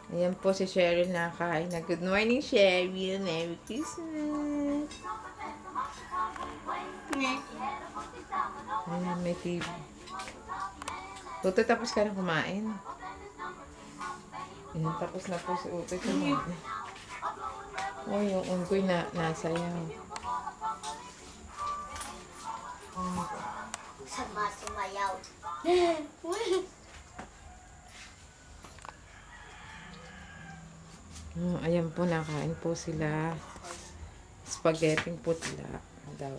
Ayan po si Cheryl nakakain na. Good morning, Cheryl. Merry Christmas. Ayan, may TV. Tutoy, tapos ka na kumain. Ayan, tapos na po si Utoy kumain. Oh, yung unggoy na nasayaw. Sama sumayaw. Ayan po, nakain po sila. Spaghetti putla daw.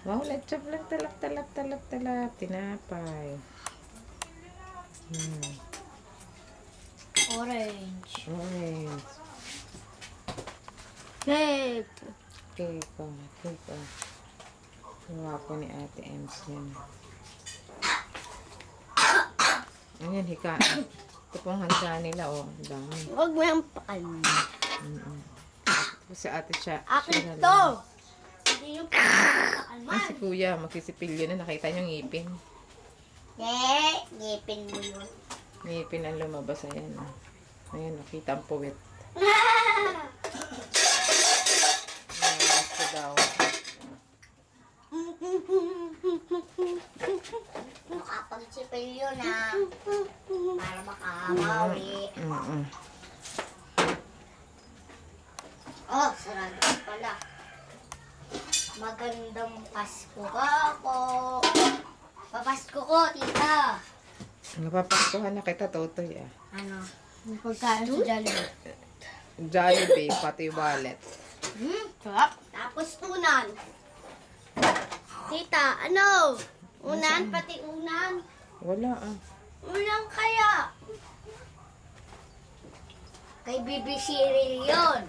Wow, lechop lang, talap. Tinapay. Orange. Orange. Cake. Cake. Gawa po ni Ate Ems yan. Ayan, hikaan. Ito pong handa nila, oh. Ang dami. Huwag mo yung pakalma. Ito si Ate siya. Akin to! Hindi yung pakalma. Si Kuya, magsisipilyo na. Nakita niyo ngipin. Ngipin mo yun. Ngipin ang lumabas. Ayan, oh. Ayan, nakita ang puwet. Gusto daw. Makapagsipil yun para makamawi. Oh, sarado pala. Magandang Pasko ka po. Papasko ko, tita. Napapaktuhan na kita, Totoy, ah. Ano? May pagkain sa Jollibee. Jollibee, pati wallet. Sarap. Tapos unan. Tita, ano? Unan, pati unan. Wala, ah. Unan kaya? Kay Bibi Cyril yun.